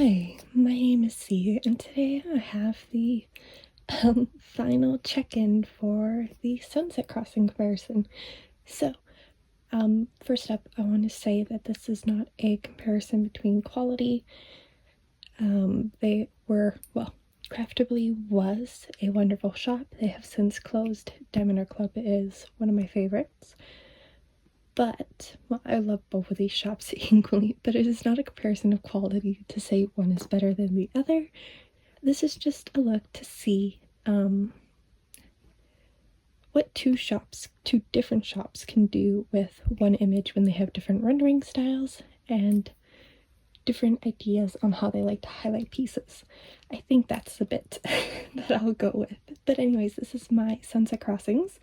Hi, my name is C, and today I have the final check-in for the sunset crossing comparison. So, first up, I want to say that this is not a comparison between quality. Craftibly was a wonderful shop. They have since closed. DiamondArtClub is one of my favorites. But, well, I love both of these shops equally, but it is not a comparison of quality to say one is better than the other. This is just a look to see what two different shops can do with one image when they have different rendering styles and different ideas on how they like to highlight pieces. I think that's the bit that I'll go with. But anyways, this is my Sunset Crossings.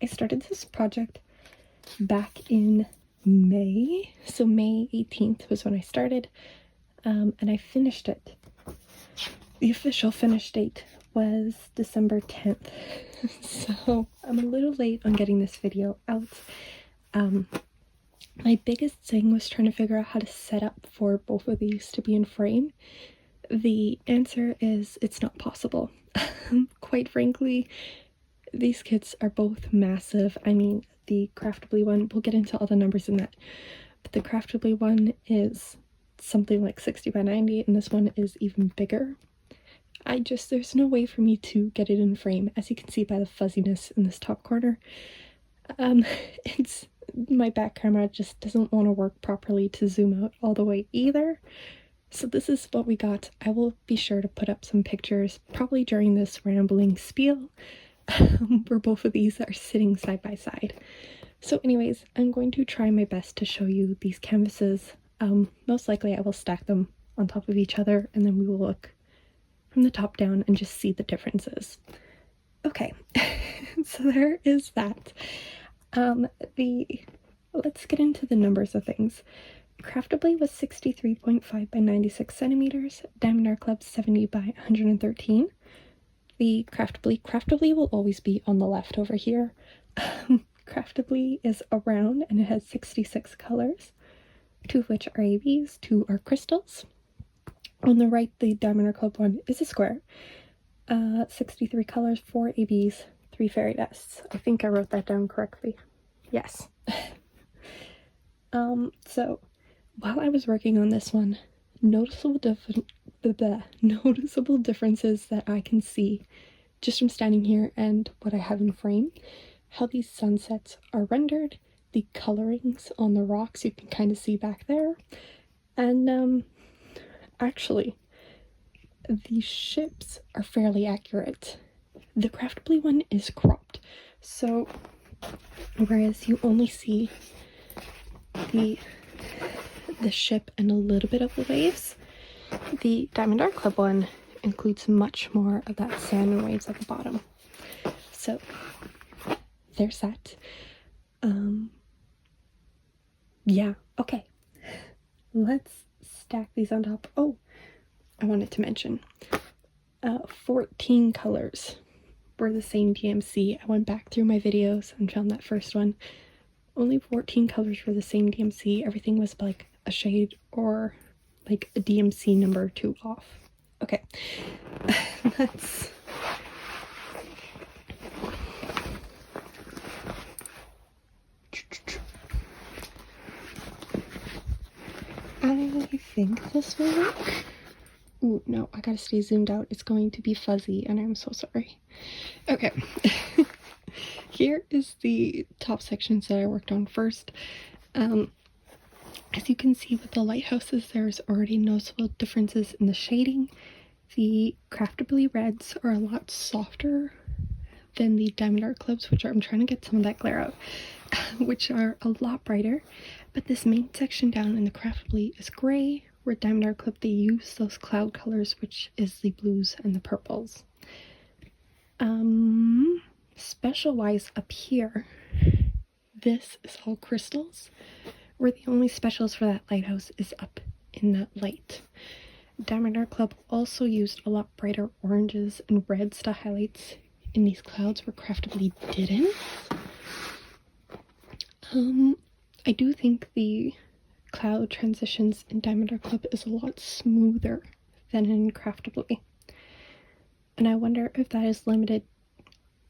I started this project back in May, so May 18th was when I started, and I finished it. The official finish date was December 10th, so I'm a little late on getting this video out. My biggest thing was trying to figure out how to set up for both of these to be in frame. The answer is it's not possible. Quite frankly, these kits are both massive. I mean, the Craftibly one, we'll get into all the numbers in that, but the Craftibly one is something like 60 by 90, and this one is even bigger. There's no way for me to get it in frame, as you can see by the fuzziness in this top corner. My back camera just doesn't want to work properly to zoom out all the way either. So this is what we got. I will be sure to put up some pictures, probably during this rambling spiel, where both of these are sitting side by side. So anyways, I'm going to try my best to show you these canvases. Most likely I will stack them on top of each other, and then we will look from the top down and just see the differences. Okay, so there is that. Let's get into the numbers of things. Craftibly was 63.5 by 96 centimeters, DiamondArtClub 70 by 113. The Craftibly will always be on the left over here. Craftibly is a round and it has 66 colors, 2 of which are ABs, 2 are crystals. On the right, the DiamondArtClub one is a square. 63 colors, 4 ABs, 3 fairy dusts. I think I wrote that down correctly. Yes. So while I was working on this one, noticeable differences that I can see just from standing here and what I have in frame, how these sunsets are rendered, the colorings on the rocks you can kind of see back there, and actually the ships are fairly accurate. The Craftibly one is cropped, so whereas you only see the ship and a little bit of the waves, the DiamondArtClub one includes much more of that sand and waves at the bottom. So there's that. Yeah, okay. Let's stack these on top. Oh, I wanted to mention 14 colors were the same DMC. I went back through my videos and found that first one. Only 14 colors were the same DMC. Everything was like a shade or like a DMC number 2 off. Okay, let's... I think this will work. Ooh, no, I gotta stay zoomed out. It's going to be fuzzy, and I'm so sorry. Okay. Here is the top sections that I worked on first. As you can see with the lighthouses, there's already noticeable differences in the shading. The Craftibly reds are a lot softer than the DiamondArtClubs, I'm trying to get some of that glare out, which are a lot brighter. But this main section down in the Craftibly is gray, where DiamondArtClub, they use those cloud colors, which is the blues and the purples. Special wise up here, this is all crystals, where the only specials for that lighthouse is up in that light. DiamondArtClub also used a lot brighter oranges and reds to highlights in these clouds, where Craftibly didn't. I do think the cloud transitions in DiamondArtClub is a lot smoother than in Craftibly. And I wonder if that is limited,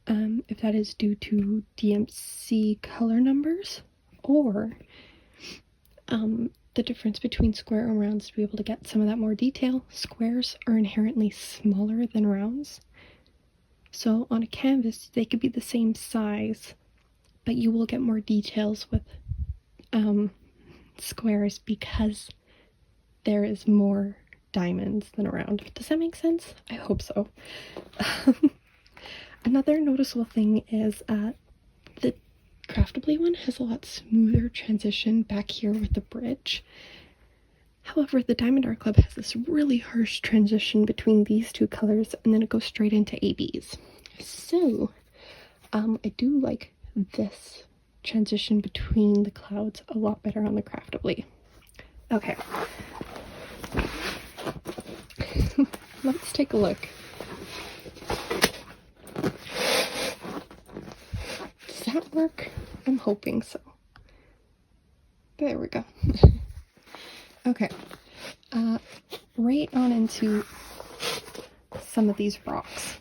if that is due to DMC color numbers, or the difference between square and rounds to be able to get some of that more detail. Squares are inherently smaller than rounds. So on a canvas, they could be the same size, but you will get more details with squares because there is more diamonds than around. Does that make sense? I hope so. Another noticeable thing is the Craftibly one has a lot smoother transition back here with the bridge. However, the DiamondArtClub has this really harsh transition between these two colors, and then it goes straight into ABs. So, I do like this transition between the clouds a lot better on the Craftibly. Okay. Let's take a look. Does that work? I'm hoping so. There we go. Okay. Right on into some of these rocks.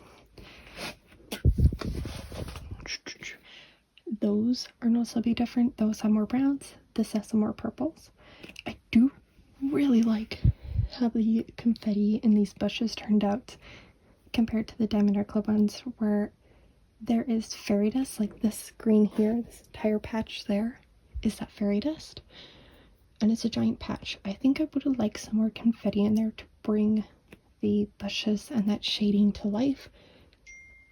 Those are noticeably different. Those have more browns. This has some more purples. I do really like how the confetti in these bushes turned out compared to the DiamondArtClub ones, where there is fairy dust, like this green here, this entire patch there is that fairy dust, and it's a giant patch. I think I would have liked some more confetti in there to bring the bushes and that shading to life,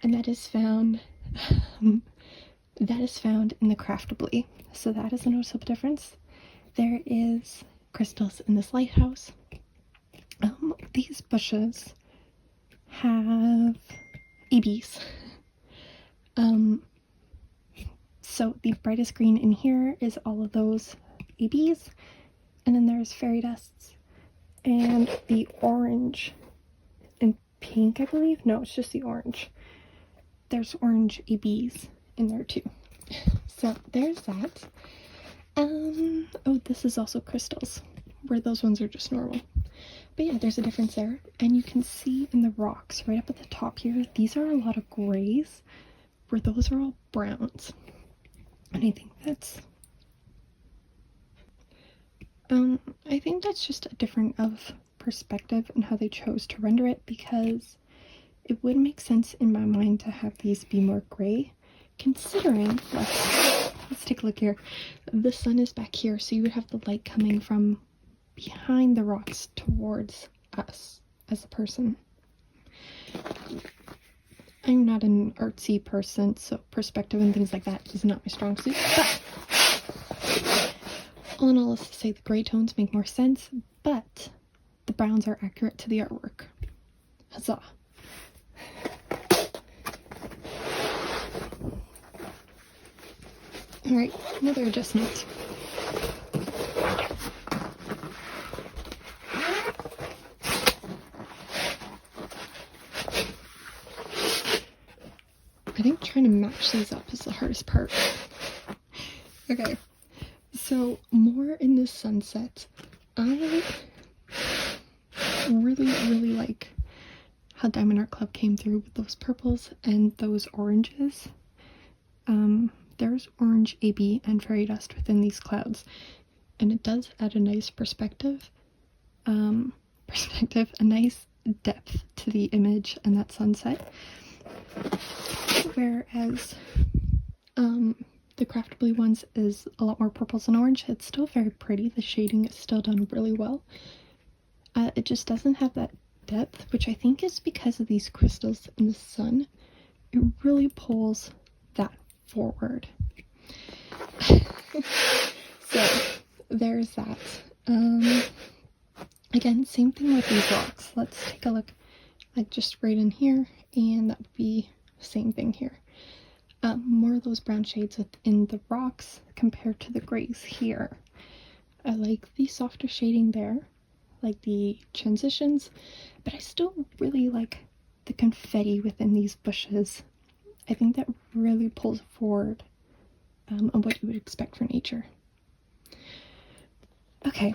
and that is found in the Craftibly, so that is a noticeable difference. There is crystals in this lighthouse. These bushes have ABs. So the brightest green in here is all of those ABs, and then there's fairy dusts, and the orange and pink, I believe. No, it's just the orange. There's orange ABs in there too. So there's that. Oh, this is also crystals, where those ones are just normal. But yeah, there's a difference there. And you can see in the rocks right up at the top here, these are a lot of grays, where those are all browns. And I think that's just a different of perspective in how they chose to render it, because it would make sense in my mind to have these be more gray, considering, let's take a look here. The sun is back here, so you would have the light coming from behind the rocks towards us as a person. I'm not an artsy person, so perspective and things like that is not my strong suit, but all in all, let's say the gray tones make more sense, but the browns are accurate to the artwork. Huzzah! Alright, another adjustment. I think trying to match these up is the hardest part. Okay, so more in this sunset. I really like how DiamondArtClub came through with those purples and those oranges. There's orange AB and fairy dust within these clouds, and it does add a nice perspective, a nice depth to the image and that sunset. Whereas the Craftibly ones is a lot more purples and orange. It's still very pretty. The shading is still done really well. It just doesn't have that depth, which I think is because of these crystals in the sun. It really pulls that forward. So there's that. Again, same thing with these rocks. Let's take a look, like just right in here, and that would be the same thing here. More of those brown shades within the rocks compared to the grays here. I like the softer shading there, like the transitions, but I still really like the confetti within these bushes. I think that really pulls forward on what you would expect for nature. Okay.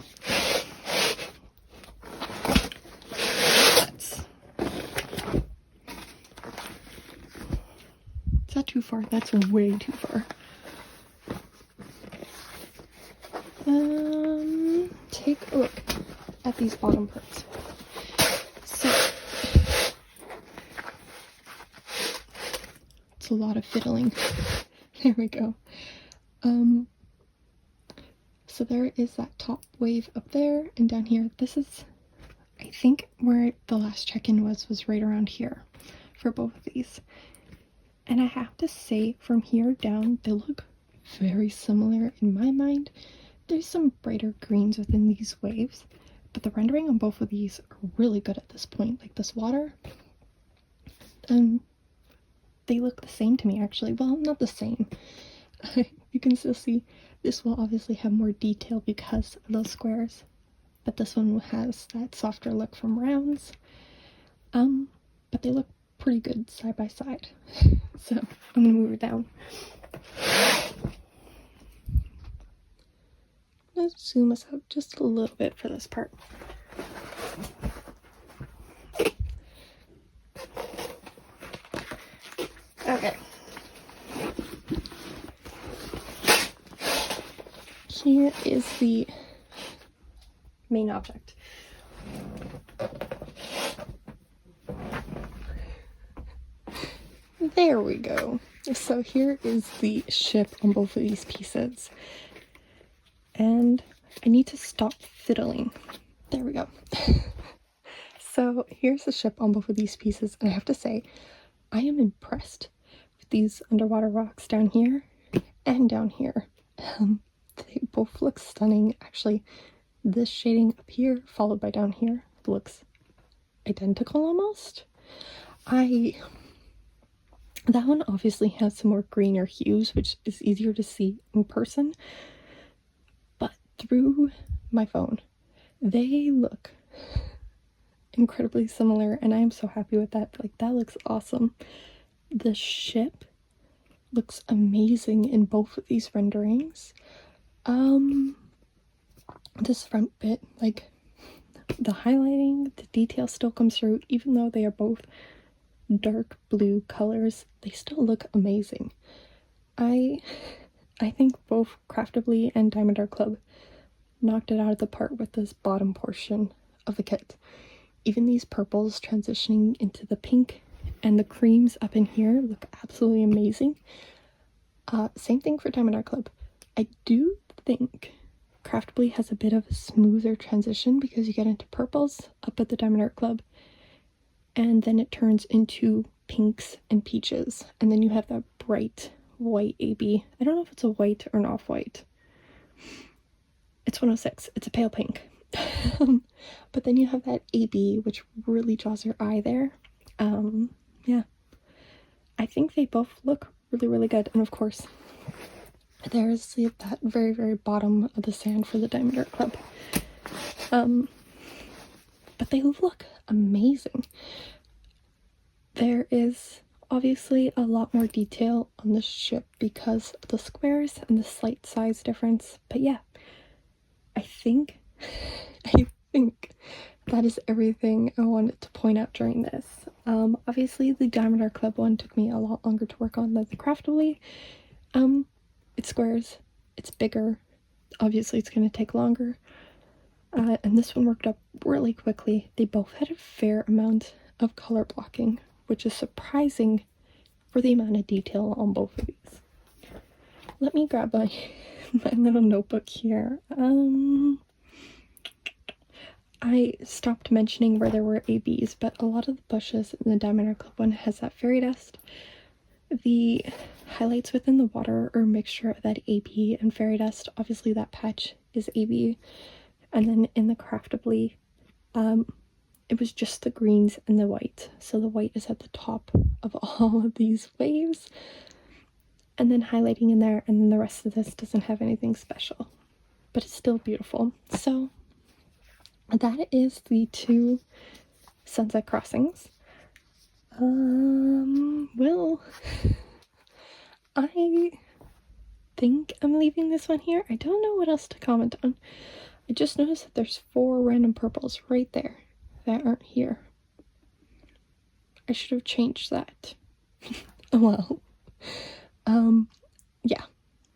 Is that too far? That's way too far. Take a look at these bottom parts. So, it's a lot of fiddling. There we go. So there is that top wave up there, and down here, this is, I think, where the last check-in was right around here for both of these. And I have to say, from here down, they look very similar in my mind. There's some brighter greens within these waves, but the rendering on both of these are really good at this point. Like this water, they look the same to me actually. Well, not the same. You can still see this will obviously have more detail because of those squares, but this one has that softer look from rounds. But they look pretty good side by side. So I'm gonna move it down. Let's zoom us out just a little bit for this part. Okay. Here is the main object. There we go. So here is the ship on both of these pieces. And I need to stop fiddling. There we go. So here's the ship on both of these pieces, and I have to say, I am impressed with these underwater rocks down here and down here. They both look stunning. Actually, this shading up here, followed by down here, looks identical almost. That one obviously has some more greener hues, which is easier to see in person. But through my phone, they look incredibly similar, and I am so happy with that. Like, that looks awesome. The ship looks amazing in both of these renderings. This front bit, like, the highlighting, the detail still comes through, even though they are both dark blue colors, they still look amazing. I think both Craftibly and DiamondArtClub knocked it out of the park with this bottom portion of the kit. Even these purples transitioning into the pink and the creams up in here look absolutely amazing. Same thing for DiamondArtClub. I do think Craftibly has a bit of a smoother transition because you get into purples up at the DiamondArtClub, and then it turns into pinks and peaches, and then you have that bright white AB. I don't know if it's a white or an off-white. It's 106. It's a pale pink. But then you have that AB, which really draws your eye there. Yeah. I think they both look really, really good. And of course, there's that very, very bottom of the sand for the DiamondArtClub. But they look amazing. There is obviously a lot more detail on the ship because of the squares and the slight size difference. But yeah, I think that is everything I wanted to point out during this. Obviously the DiamondArtClub one took me a lot longer to work on than the Craftibly. It's squares, it's bigger, obviously it's going to take longer. And this one worked up really quickly. They both had a fair amount of color blocking, which is surprising for the amount of detail on both of these. Let me grab my little notebook here. I stopped mentioning where there were ABs, but a lot of the bushes in the DiamondArtClub one has that fairy dust. The highlights within the water are a mixture of that AB and fairy dust. Obviously that patch is AB. And then in the Craftibly, it was just the greens and the white. So the white is at the top of all of these waves. And then highlighting in there, and then the rest of this doesn't have anything special. But it's still beautiful. So that is the two sunset crossings. Well, I think I'm leaving this one here. I don't know what else to comment on. I just noticed that there's 4 random purples right there that aren't here. I should have changed that. Well, yeah.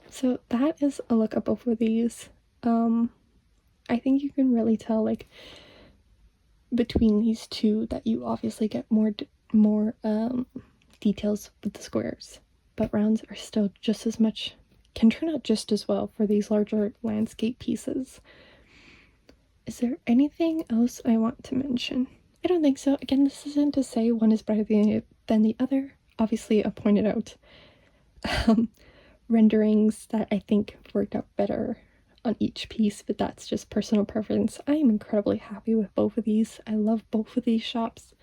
So that is a look at both of these. I think you can really tell, like, between these two that you obviously get more details with the squares, but rounds are still just as much, can turn out just as well for these larger landscape pieces. Is there anything else I want to mention? I don't think so. Again, this isn't to say one is better than the other. Obviously, I pointed out renderings that I think worked out better on each piece, but that's just personal preference. I am incredibly happy with both of these. I love both of these shops.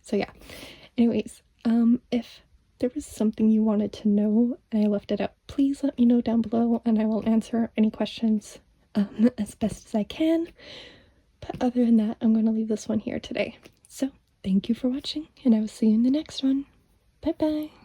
So yeah. Anyways, if there was something you wanted to know and I left it out, please let me know down below and I will answer any questions as best as I can. But other than that, I'm going to leave this one here today. So thank you for watching, and I will see you in the next one. Bye bye.